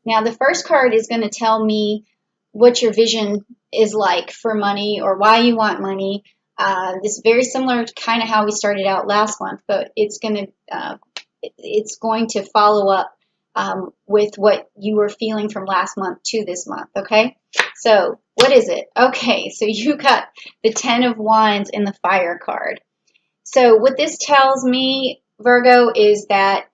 Now, the first card is going to tell me what your vision is like for money or why you want money. This is very similar to kind of how we started out last month, but it's going to follow up with what you were feeling from last month to this month, okay? So what is it? Okay, so you got the Ten of Wands in the Fire card. So what this tells me, Virgo, is that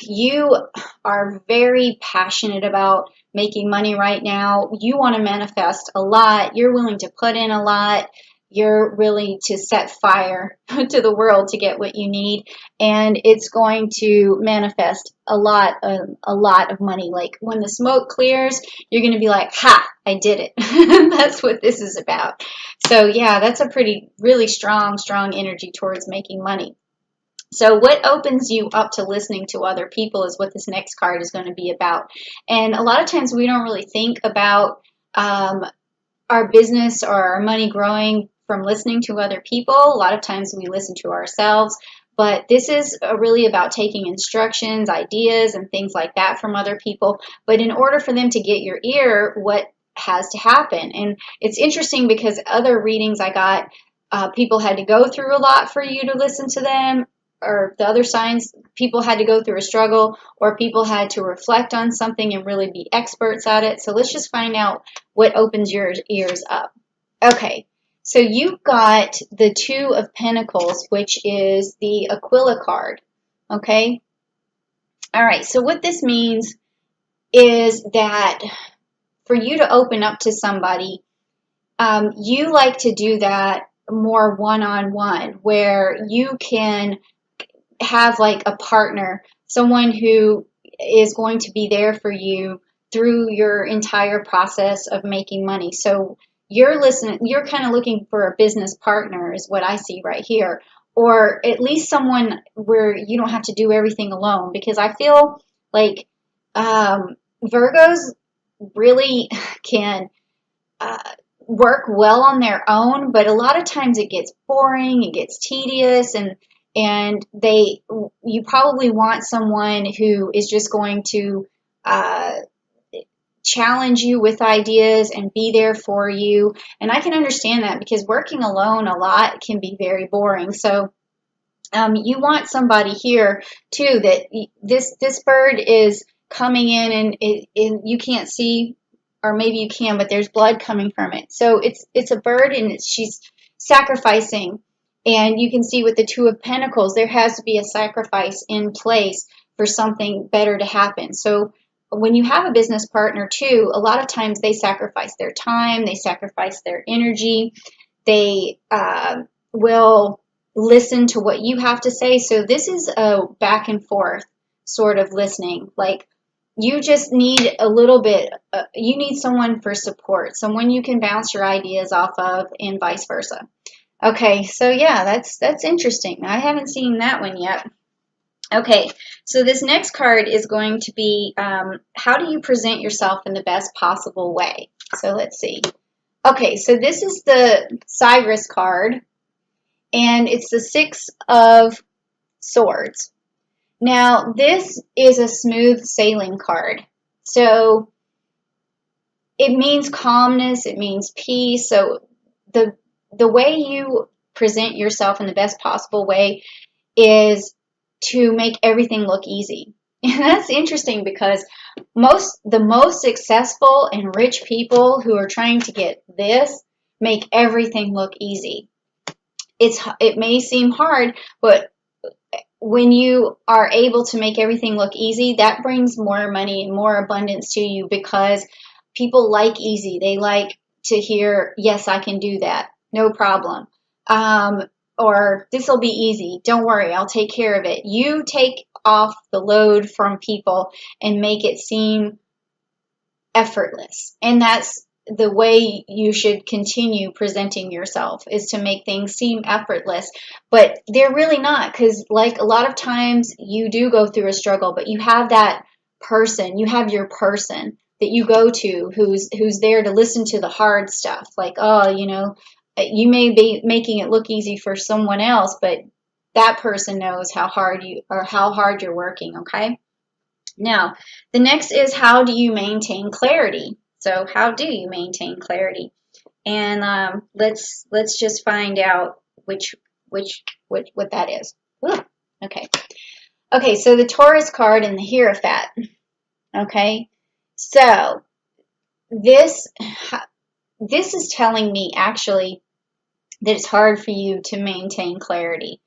you are very passionate about making money right now. You want to manifest a lot. You're willing to put in a lot. You're willing to set fire to the world to get what you need, and it's going to manifest a lot of money. Like when the smoke clears, you're going to be like, "Ha, I did it." That's what this is about. So yeah, that's a really strong energy towards making money. So what opens you up to listening to other people is what this next card is going to be about. And a lot of times we don't really think about our business or our money growing from listening to other people. A lot of times we listen to ourselves. But this is really about taking instructions, ideas, and things like that from other people. But in order for them to get your ear, what has to happen? And it's interesting because other readings I got, people had to go through a lot for you to listen to them, or the other signs, people had to go through a struggle, or people had to reflect on something and really be experts at it. So let's just find out what opens your ears up. Okay, so you got the Two of Pentacles, which is the Aquila card. Okay, all right, so what this means is that for you to open up to somebody, you like to do that more one-on-one, where you can have like a partner, someone who is going to be there for you through your entire process of making money. So you're kind of looking for a business partner is what I see right here, or at least someone where you don't have to do everything alone, because I feel like Virgos really can work well on their own, but a lot of times it gets boring, it gets tedious, and you probably want someone who is just going to challenge you with ideas and be there for you. And I can understand that because working alone a lot can be very boring. So you want somebody here too that this bird is coming in, and you can't see, or maybe you can, but there's blood coming from it. So it's a bird, and she's sacrificing. And you can see with the Two of Pentacles, there has to be a sacrifice in place for something better to happen. So when you have a business partner too, a lot of times they sacrifice their time, they sacrifice their energy, they will listen to what you have to say. So this is a back and forth sort of listening. Like you just need a little bit, you need someone for support, someone you can bounce your ideas off of, and vice versa. Okay, so yeah, that's interesting. I haven't seen that one yet. Okay, so this next card is going to be how do you present yourself in the best possible way? So let's see. Okay, so this is the Cyrus card, and it's the Six of Swords. Now, this is a smooth sailing card. So it means calmness, it means peace. So the way you present yourself in the best possible way is to make everything look easy. And that's interesting because the most successful and rich people who are trying to get this make everything look easy. It may seem hard, but when you are able to make everything look easy, that brings more money and more abundance to you, because people like easy. They like to hear, yes, I can do that. No problem. Or this will be easy. Don't worry, I'll take care of it. You take off the load from people and make it seem effortless. And that's the way you should continue presenting yourself, is to make things seem effortless. But they're really not, because like a lot of times you do go through a struggle, but you have that person, you have your person that you go to who's there to listen to the hard stuff. Like, oh, you may be making it look easy for someone else, but that person knows how hard you're working, okay? Now, the next is, how do you maintain clarity? So how do you maintain clarity? And let's just find out what that is. Whew. Okay. Okay, so the Taurus card and the Hierophant. Okay, so this this is telling me actually that it's hard for you to maintain clarity.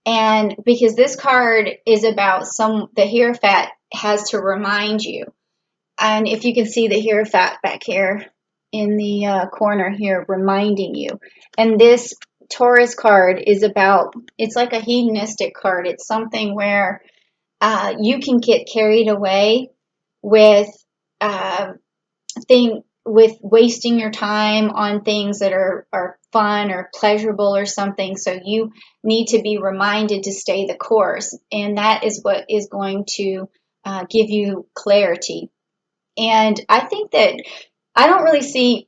And because this card is about the Hierophant has to remind you. And if you can see the Hierophant back here in the corner here, reminding you. And this Taurus card is about, it's like a hedonistic card. It's something where you can get carried away with with wasting your time on things that are fun or pleasurable or something. So you need to be reminded to stay the course. And that is what is going to give you clarity. And I think that I don't really see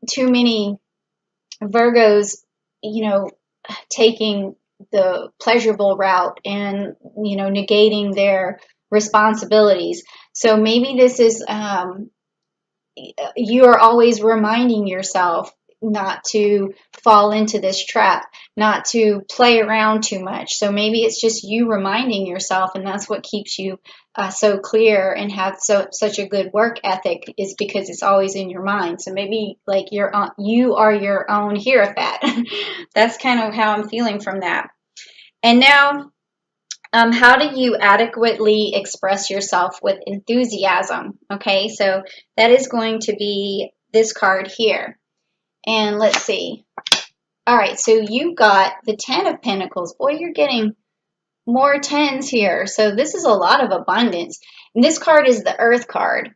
too many Virgos, taking the pleasurable route and, negating their responsibilities. So maybe this is, you are always reminding yourself not to fall into this trap, not to play around too much. So maybe it's just you reminding yourself, and that's what keeps you so clear and have such a good work ethic, is because it's always in your mind. So maybe like you are your own Hierophant. That's kind of how I'm feeling from that. And now, how do you adequately express yourself with enthusiasm? Okay, so that is going to be this card here. And let's see. All right, so you got the 10 of Pentacles. Boy, you're getting more 10s here. So this is a lot of abundance. And this card is the Earth card.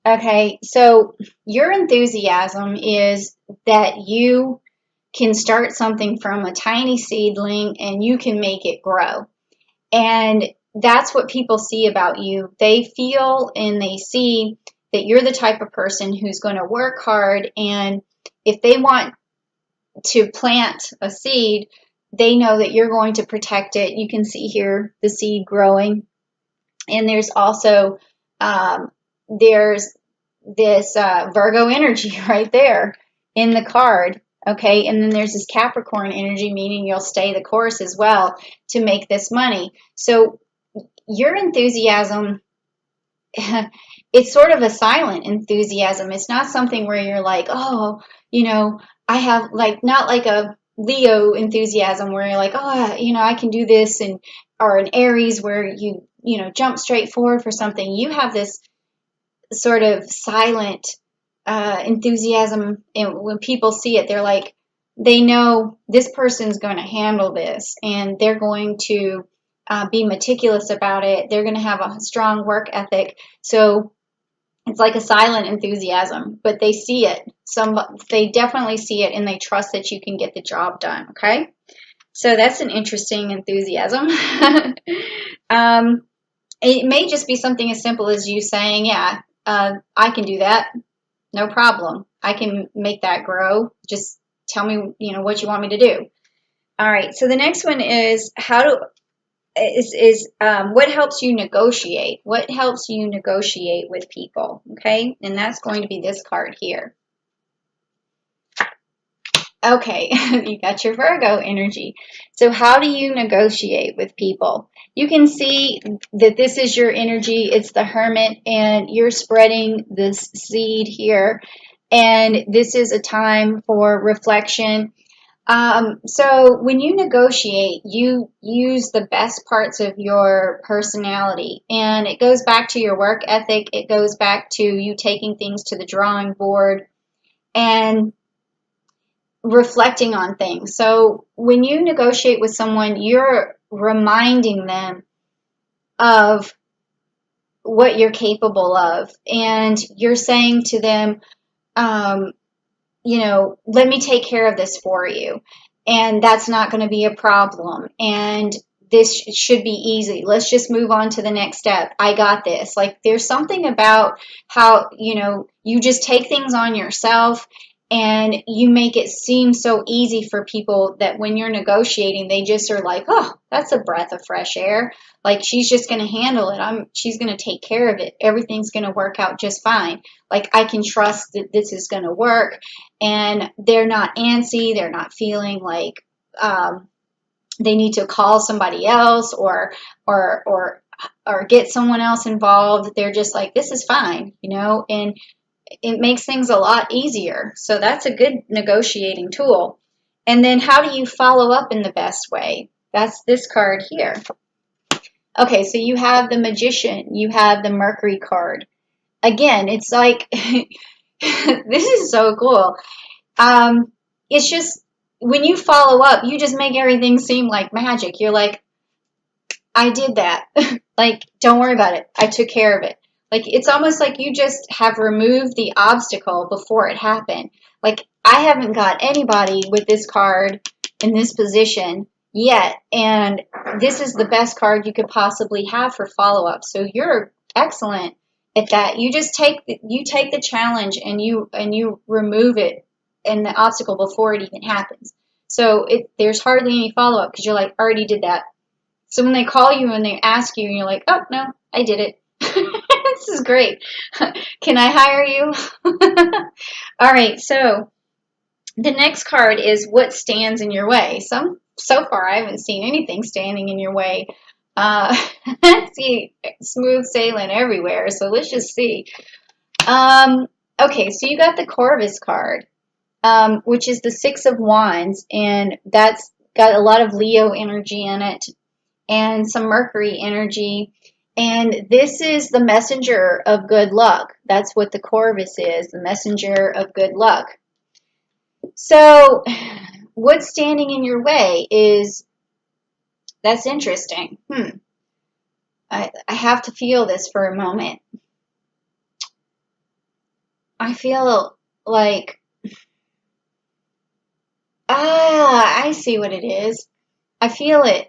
Okay, so your enthusiasm is that you can start something from a tiny seedling and you can make it grow. And that's what people see about you. They feel and they see that you're the type of person who's going to work hard, and if they want to plant a seed, they know that you're going to protect it. You can see here the seed growing. And there's also there's this Virgo energy right there in the card. Okay, and then there's this Capricorn energy, meaning you'll stay the course as well to make this money. So your enthusiasm, it's sort of a silent enthusiasm. It's not something where you're like, oh, I have not like a Leo enthusiasm where you're like, oh, I can do this, and or an Aries where you jump straight forward for something. You have this sort of silent enthusiasm, and when people see it, they're like, they know this person's going to handle this, and they're going to be meticulous about it. They're going to have a strong work ethic. So it's like a silent enthusiasm, but they see it. They definitely see it, and they trust that you can get the job done. Okay, so that's an interesting enthusiasm. It may just be something as simple as you saying, yeah, I can do that. No problem. I can make that grow. Just tell me, what you want me to do. All right. So the next one is what helps you negotiate? What helps you negotiate with people? Okay. And that's going to be this card here. Okay, you got your Virgo energy. So how do you negotiate with people? You can see that this is your energy. It's the Hermit, and you're spreading this seed here. And this is a time for reflection. So when you negotiate, you use the best parts of your personality. And it goes back to your work ethic. It goes back to you taking things to the drawing board and reflecting on things. So when you negotiate with someone, you're reminding them of what you're capable of, and you're saying to them, let me take care of this for you, and that's not going to be a problem, and this should be easy. Let's just move on to the next step. I got this. Like, there's something about how you just take things on yourself, and you make it seem so easy for people that when you're negotiating, they just are like, oh, that's a breath of fresh air. Like, she's just going to handle it. She's going to take care of it. Everything's going to work out just fine. Like, I can trust that this is going to work. And they're not antsy. They're not feeling like they need to call somebody else or get someone else involved. They're just like, this is fine, and it makes things a lot easier. So that's a good negotiating tool. And then how do you follow up in the best way? That's this card here. Okay, so you have the Magician, you have the Mercury card. Again, it's like, this is so cool. It's just, when you follow up, you just make everything seem like magic. You're like, I did that. Like, don't worry about it. I took care of it. Like, it's almost like you just have removed the obstacle before it happened. Like, I haven't got anybody with this card in this position yet, and this is the best card you could possibly have for follow-up. So you're excellent at that. You just take the challenge and you remove it and the obstacle before it even happens. So there's hardly any follow-up because you're like, already did that. So when they call you and they ask you, and you're like, oh, no, I did it. This is great. Can I hire you? All right, so the next card is what stands in your way. So far, I haven't seen anything standing in your way. I see smooth sailing everywhere, so let's just see. Okay, so you got the Corvus card, which is the Six of Wands, and that's got a lot of Leo energy in it and some Mercury energy. And this is the messenger of good luck. That's what the Corvus is, the messenger of good luck. So what's standing in your way is, that's interesting. I have to feel this for a moment. I feel like, I see what it is. I feel it.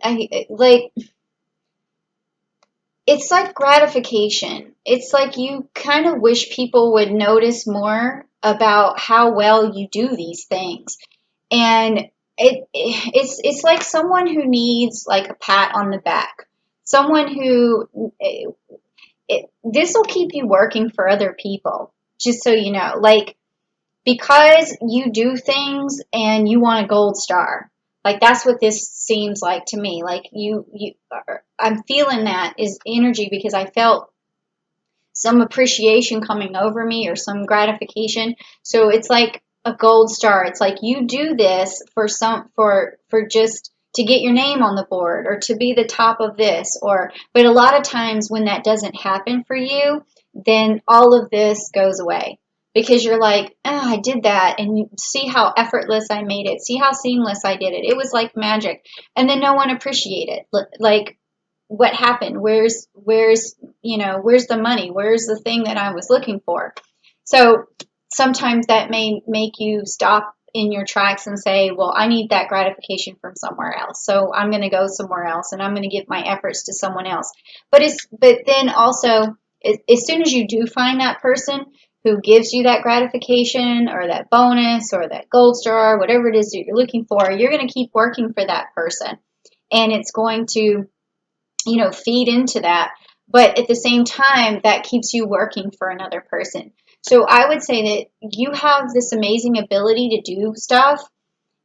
It's like gratification. It's like you kind of wish people would notice more about how well you do these things. And it's like someone who needs like a pat on the back. Someone who, this will keep you working for other people, just so you know. Like, because you do things and you want a gold star. Like, that's what this seems like to me. Like, I'm feeling that is energy because I felt some appreciation coming over me or some gratification. So it's like a gold star. It's like you do this for just to get your name on the board or to be the top of this, but a lot of times when that doesn't happen for you, then all of this goes away. Because you're like, oh, I did that, and you see how effortless I made it. See how seamless I did it. It was like magic. And then no one appreciated it. Like, what happened? Where's the money? Where's the thing that I was looking for? So sometimes that may make you stop in your tracks and say, well, I need that gratification from somewhere else. So I'm going to go somewhere else, and I'm going to give my efforts to someone else. But then also, as soon as you do find that person who gives you that gratification or that bonus or that gold star, whatever it is that you're looking for, you're going to keep working for that person. And it's going to, feed into that. But at the same time, that keeps you working for another person. So I would say that you have this amazing ability to do stuff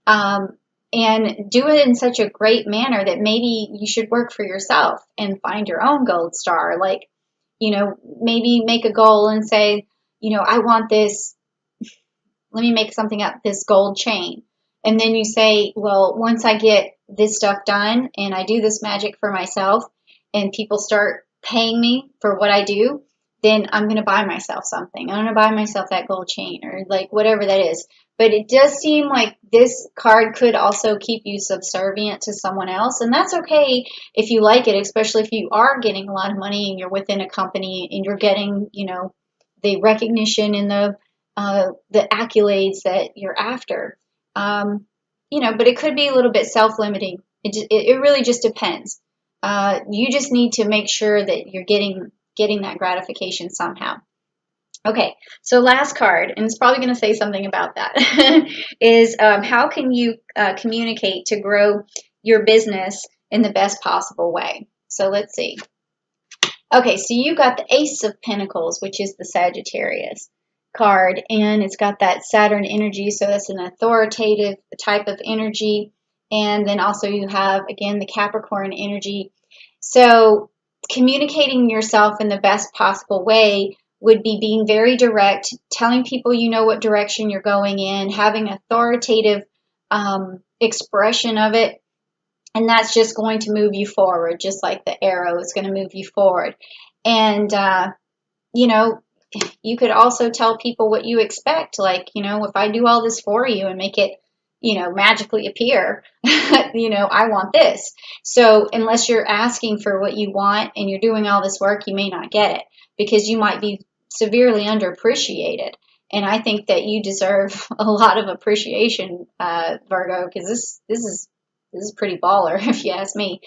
and do it in such a great manner that maybe you should work for yourself and find your own gold star. Like, maybe make a goal and say, I want this, let me make something up, this gold chain. And then you say, well, once I get this stuff done and I do this magic for myself and people start paying me for what I do, then I'm going to buy myself something. I'm going to buy myself that gold chain or like whatever that is. But it does seem like this card could also keep you subservient to someone else. And that's okay if you like it, especially if you are getting a lot of money and you're within a company and you're getting, the recognition and the accolades that you're after. But it could be a little bit self-limiting. It really just depends. You just need to make sure that you're getting that gratification somehow. Okay, so last card, and it's probably going to say something about that, is how can you communicate to grow your business in the best possible way? So let's see. Okay, so you got the Ace of Pentacles, which is the Sagittarius card, and it's got that Saturn energy, so that's an authoritative type of energy. And then also you have, again, the Capricorn energy. So communicating yourself in the best possible way would be being very direct, telling people you know what direction you're going in, having authoritative expression of it, and that's just going to move you forward, just like the arrow is going to move you forward. And, you know, you could also tell people what you expect. Like, you know, if I do all this for you and make it, you know, magically appear, you know, I want this. So unless you're asking for what you want and you're doing all this work, you may not get it because you might be severely underappreciated. And I think that you deserve a lot of appreciation, Virgo, because this is pretty baller, if you ask me.